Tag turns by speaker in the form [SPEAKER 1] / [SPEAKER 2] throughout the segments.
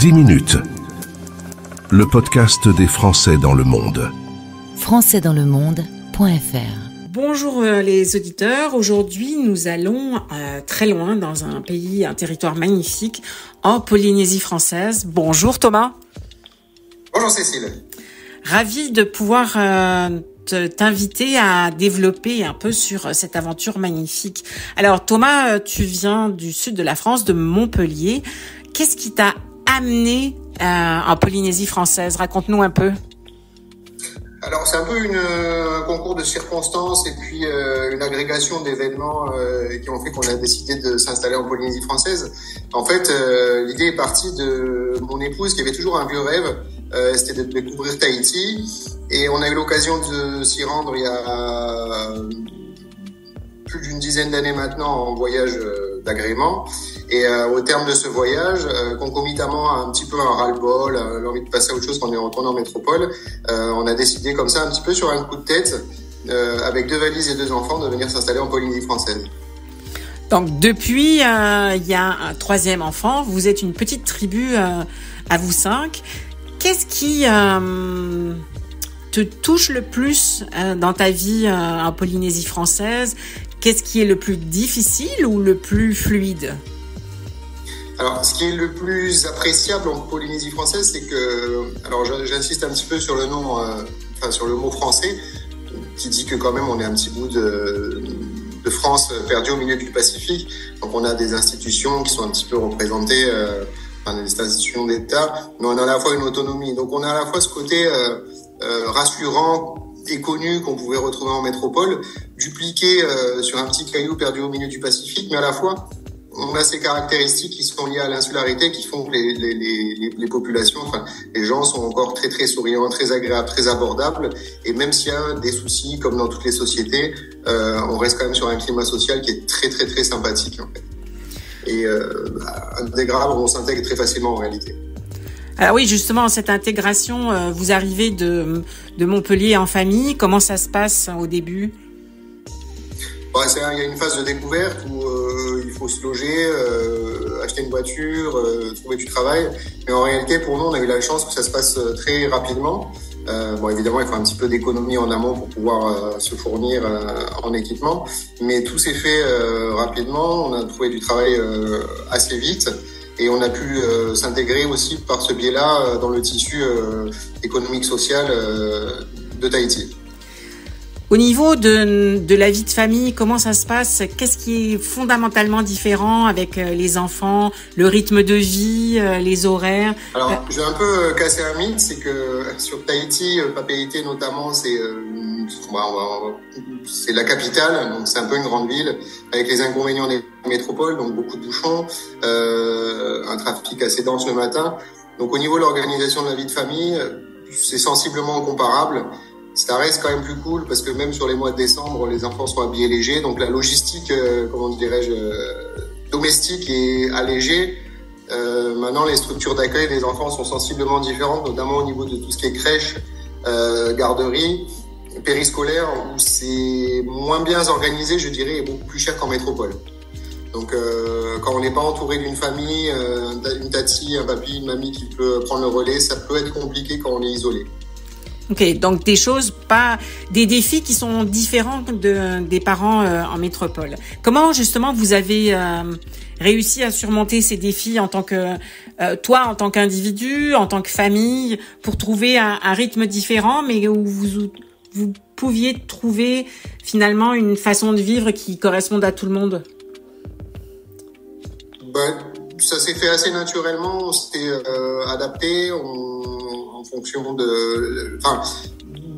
[SPEAKER 1] 10 minutes. Le podcast des Français dans le monde.
[SPEAKER 2] Françaisdanslemonde.fr.
[SPEAKER 3] Bonjour les auditeurs, aujourd'hui nous allons très loin dans un pays, un territoire magnifique, en Polynésie française. Bonjour Thomas.
[SPEAKER 4] Bonjour Cécile.
[SPEAKER 3] Ravi de pouvoir t'inviter à développer un peu sur cette aventure magnifique. Alors Thomas, tu viens du sud de la France, de Montpellier. Qu'est-ce qui t'a amené en Polynésie française? Raconte-nous un peu.
[SPEAKER 4] Alors c'est un peu un concours de circonstances et puis une agrégation d'événements qui ont fait qu'on a décidé de s'installer en Polynésie française. En fait, l'idée est partie de mon épouse qui avait toujours un vieux rêve, c'était de découvrir Tahiti, et on a eu l'occasion de s'y rendre il y a plus d'une dizaine d'années maintenant en voyage d'agrément. Et au terme de ce voyage, concomitamment un petit peu un ras-le-bol, l'envie de passer à autre chose quand on est retourné en métropole, on a décidé comme ça un petit peu sur un coup de tête, avec 2 valises et 2 enfants, de venir s'installer en Polynésie française.
[SPEAKER 3] Donc depuis, il y a un 3e enfant, vous êtes une petite tribu à vous 5. Qu'est-ce qui te touche le plus dans ta vie en Polynésie française? Qu'est-ce qui est le plus difficile ou le plus fluide?
[SPEAKER 4] Alors, ce qui est le plus appréciable en Polynésie française, c'est que, alors j'insiste un petit peu sur le nom, sur le mot français, qui dit que quand même on est un petit bout de France perdu au milieu du Pacifique. Donc on a des institutions qui sont un petit peu représentées, des institutions d'État, mais on a à la fois une autonomie. Donc on a à la fois ce côté rassurant et connu qu'on pouvait retrouver en métropole, dupliqué sur un petit caillou perdu au milieu du Pacifique, mais à la fois on a ces caractéristiques qui sont liées à l'insularité qui font que les populations, les gens sont encore très très souriants, très agréables, très abordables, et même s'il y a des soucis comme dans toutes les sociétés, on reste quand même sur un climat social qui est très très très sympathique en fait. Et intégral, on s'intègre très facilement en réalité.
[SPEAKER 3] Alors oui, justement, cette intégration, vous arrivez de Montpellier en famille. Comment ça se passe au début?
[SPEAKER 4] Il y a une phase de découverte où il faut se loger, acheter une voiture, trouver du travail. Mais en réalité, pour nous, on a eu la chance que ça se passe très rapidement. Évidemment, il faut un petit peu d'économie en amont pour pouvoir se fournir en équipement. Mais tout s'est fait rapidement. On a trouvé du travail assez vite. Et on a pu s'intégrer aussi par ce biais-là dans le tissu économique social de Tahiti.
[SPEAKER 3] Au niveau de la vie de famille, comment ça se passe? Qu'est-ce qui est fondamentalement différent avec les enfants, le rythme de vie, les horaires?
[SPEAKER 4] Alors, je vais un peu casser un mythe, c'est que sur Tahiti, Papeete notamment, c'est la capitale, donc c'est un peu une grande ville, avec les inconvénients des métropoles, donc beaucoup de bouchons, un trafic assez dense le matin. Donc au niveau de l'organisation de la vie de famille, c'est sensiblement comparable. Ça reste quand même plus cool parce que même sur les mois de décembre, les enfants sont habillés légers. Donc la logistique, domestique est allégée. Maintenant, les structures d'accueil des enfants sont sensiblement différentes, notamment au niveau de tout ce qui est crèche, garderie, périscolaire, où c'est moins bien organisé, je dirais, et beaucoup plus cher qu'en métropole. Donc quand on n'est pas entouré d'une famille, une tati, un papy, une mamie qui peut prendre le relais, ça peut être compliqué quand on est isolé.
[SPEAKER 3] Ok, donc des défis qui sont différents des parents en métropole. Comment justement vous avez réussi à surmonter ces défis en tant que toi, en tant qu'individu, en tant que famille, pour trouver un rythme différent, mais où vous pouviez trouver finalement une façon de vivre qui corresponde à tout le monde?
[SPEAKER 4] Ça s'est fait assez naturellement. On s'est adapté. En fonction de,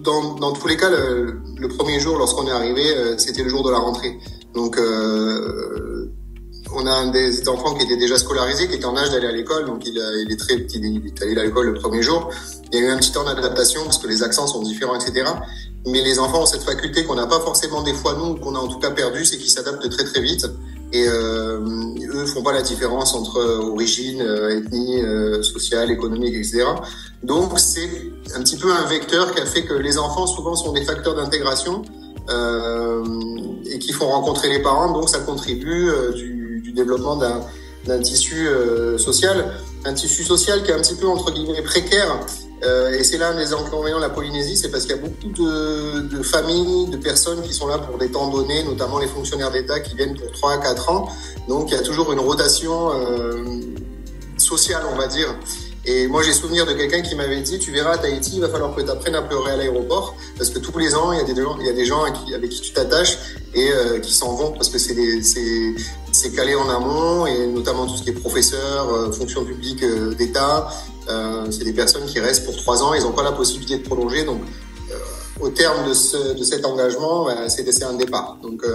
[SPEAKER 4] dans tous les cas, le premier jour lorsqu'on est arrivé, c'était le jour de la rentrée. Donc, on a un des enfants qui était déjà scolarisé, qui était en âge d'aller à l'école. Donc, il est très petit, il est allé à l'école le premier jour. Il y a eu un petit temps d'adaptation parce que les accents sont différents, etc. Mais les enfants ont cette faculté qu'on n'a pas forcément des fois nous, qu'on a en tout cas perdu, c'est qu'ils s'adaptent très très vite. Et eux font pas la différence entre origine, ethnie, sociale, économique, etc. Donc c'est un petit peu un vecteur qui a fait que les enfants souvent sont des facteurs d'intégration et qui font rencontrer les parents. Donc ça contribue du développement d'un tissu social. un tissu social qui est un petit peu entre guillemets précaire. Et c'est l'un des inconvénients de la Polynésie, c'est parce qu'il y a beaucoup de familles, de personnes qui sont là pour des temps donnés, notamment les fonctionnaires d'État qui viennent pour 3 à 4 ans. Donc il y a toujours une rotation sociale, on va dire. Et moi, j'ai souvenir de quelqu'un qui m'avait dit, tu verras, à Tahiti, il va falloir que tu apprennes à pleurer à l'aéroport, parce que tous les ans, il y a des gens avec qui tu t'attaches et qui s'en vont, parce que c'est calé en amont, et notamment tout ce qui est professeur, fonction publique d'État. C'est des personnes qui restent pour 3 ans, ils n'ont pas la possibilité de prolonger. Donc, au terme de cet engagement, c'est un départ. Donc,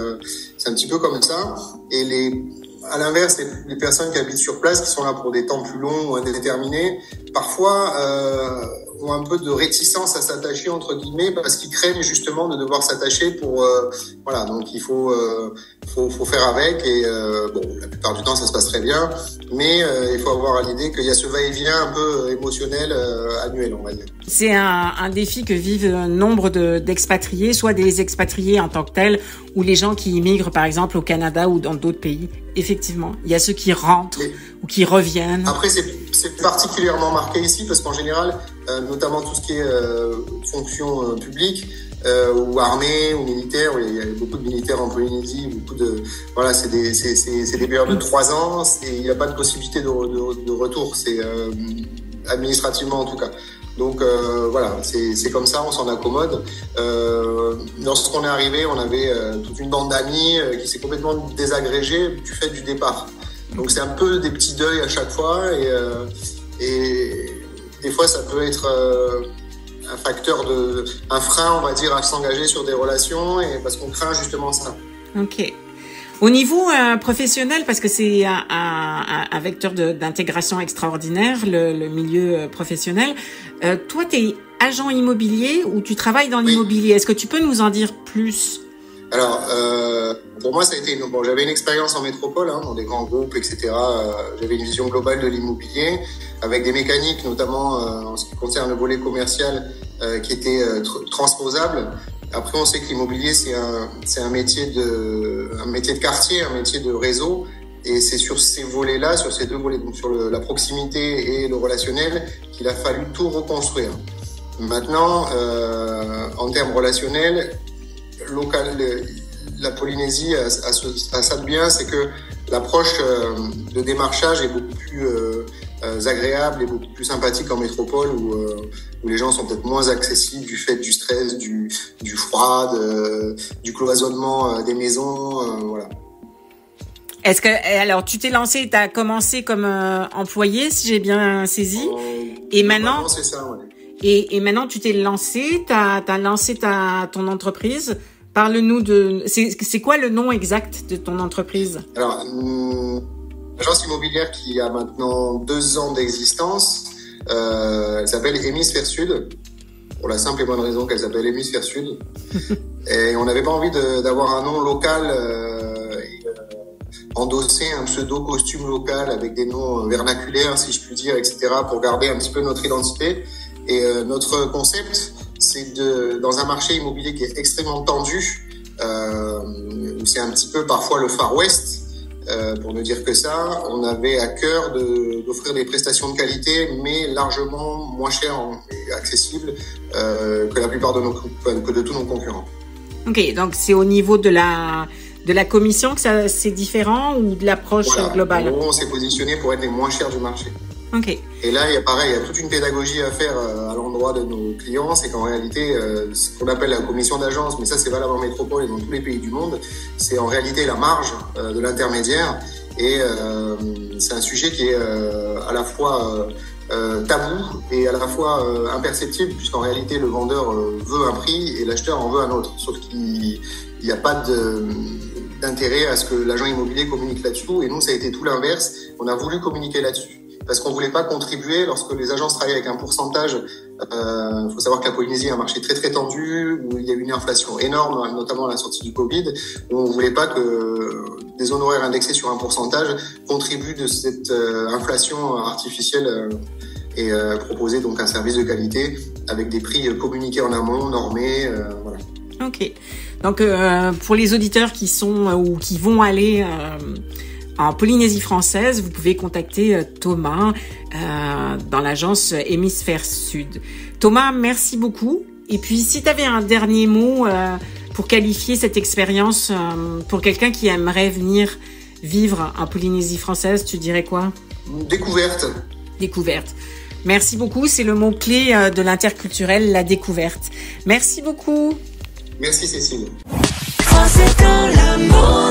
[SPEAKER 4] c'est un petit peu comme ça. Et à l'inverse, les personnes qui habitent sur place, qui sont là pour des temps plus longs ou indéterminés, parfois ont un peu de réticence à s'attacher, entre guillemets, parce qu'ils craignent justement de devoir s'attacher pour... voilà, donc il faut faire avec. Et bon, la plupart du temps, ça se passe très bien. Mais il faut avoir à l'idée qu'il y a ce va-et-vient un peu émotionnel annuel, on va dire.
[SPEAKER 3] C'est un défi que vivent nombre d'expatriés, soit des expatriés en tant que tels, ou les gens qui immigrent, par exemple, au Canada ou dans d'autres pays. Effectivement, il y a ceux qui rentrent ou qui reviennent.
[SPEAKER 4] Après, c'est particulièrement marqué ici parce qu'en général, notamment tout ce qui est fonction publique ou armée ou militaire, il y a beaucoup de militaires en Polynésie, voilà, c'est des périodes de 3 ans, et il n'y a pas de possibilité de retour, c'est administrativement en tout cas. Donc voilà, c'est comme ça, on s'en accommode. Lorsqu'on est arrivé, on avait toute une bande d'amis qui s'est complètement désagrégée du fait du départ. Donc c'est un peu des petits deuils à chaque fois, et des fois ça peut être un frein, on va dire, à s'engager sur des relations, et parce qu'on craint justement ça.
[SPEAKER 3] Ok. Au niveau professionnel, parce que c'est un vecteur d'intégration extraordinaire, le milieu professionnel, toi, tu es agent immobilier ou tu travailles dans l'immobilier. Est-ce que tu peux nous en dire plus?
[SPEAKER 4] Alors, pour moi, ça a été j'avais une expérience en métropole, dans des grands groupes, etc. J'avais une vision globale de l'immobilier, avec des mécaniques, notamment en ce qui concerne le volet commercial, qui étaient transposables. Après, on sait que l'immobilier, c'est un métier de quartier, un métier de réseau. Et c'est sur ces volets-là, sur ces deux volets, donc sur la proximité et le relationnel, qu'il a fallu tout reconstruire. Maintenant, en termes relationnels, la Polynésie a ça de bien, c'est que l'approche de démarchage est beaucoup plus agréable et beaucoup plus sympathique en métropole, où les gens sont peut-être moins accessibles du fait du stress, du froid, du cloisonnement des maisons, voilà.
[SPEAKER 3] Alors tu t'es lancé, tu as commencé comme employé, si j'ai bien saisi, et maintenant
[SPEAKER 4] c'est ça, ouais.
[SPEAKER 3] Et maintenant tu t'es lancé, t'as lancé ton entreprise. Parle-nous c'est quoi le nom exact de ton entreprise?
[SPEAKER 4] Alors, agence immobilière qui a maintenant 2 ans d'existence, elle s'appelle Hémisphère Sud, pour la simple et bonne raison qu'elle s'appelle Hémisphère Sud. Et on n'avait pas envie d'avoir un nom local, endosser un pseudo costume local avec des noms vernaculaires, si je puis dire, etc., pour garder un petit peu notre identité. Et notre concept, c'est dans un marché immobilier qui est extrêmement tendu, où c'est un petit peu parfois le Far West, pour ne dire que ça, on avait à cœur d'offrir des prestations de qualité, mais largement moins chères et accessibles que la plupart que de tous nos concurrents.
[SPEAKER 3] Ok, donc c'est au niveau de la commission que c'est différent, ou de l'approche globale?
[SPEAKER 4] On s'est positionné pour être les moins chers du marché.
[SPEAKER 3] Ok.
[SPEAKER 4] Et là, il y a toute une pédagogie à faire à l'endroit de nos clients. C'est qu'en réalité, ce qu'on appelle la commission d'agence, mais ça c'est valable en métropole et dans tous les pays du monde, c'est en réalité la marge de l'intermédiaire. Et c'est un sujet qui est à la fois tabou et à la fois imperceptible, puisqu'en réalité le vendeur veut un prix et l'acheteur en veut un autre. Sauf qu'il n'y a pas d'intérêt à ce que l'agent immobilier communique là-dessus. Et nous, ça a été tout l'inverse. On a voulu communiquer là-dessus, parce qu'on voulait pas contribuer lorsque les agences travaillent avec un pourcentage. Faut savoir que la Polynésie est un marché très très tendu, où il y a eu une inflation énorme, notamment à la sortie du Covid, où on voulait pas que des honoraires indexés sur un pourcentage contribuent de cette inflation artificielle, et proposer donc un service de qualité avec des prix communiqués en amont, normés, voilà.
[SPEAKER 3] Ok. Donc pour les auditeurs qui sont ou qui vont aller en Polynésie française, vous pouvez contacter Thomas dans l'agence Hémisphère Sud. Thomas, merci beaucoup. Et puis, si tu avais un dernier mot pour qualifier cette expérience pour quelqu'un qui aimerait venir vivre en Polynésie française, tu dirais quoi?
[SPEAKER 4] Découverte.
[SPEAKER 3] Découverte. Merci beaucoup. C'est le mot-clé de l'interculturel, la découverte. Merci beaucoup.
[SPEAKER 4] Merci Cécile.
[SPEAKER 2] Français dans le monde.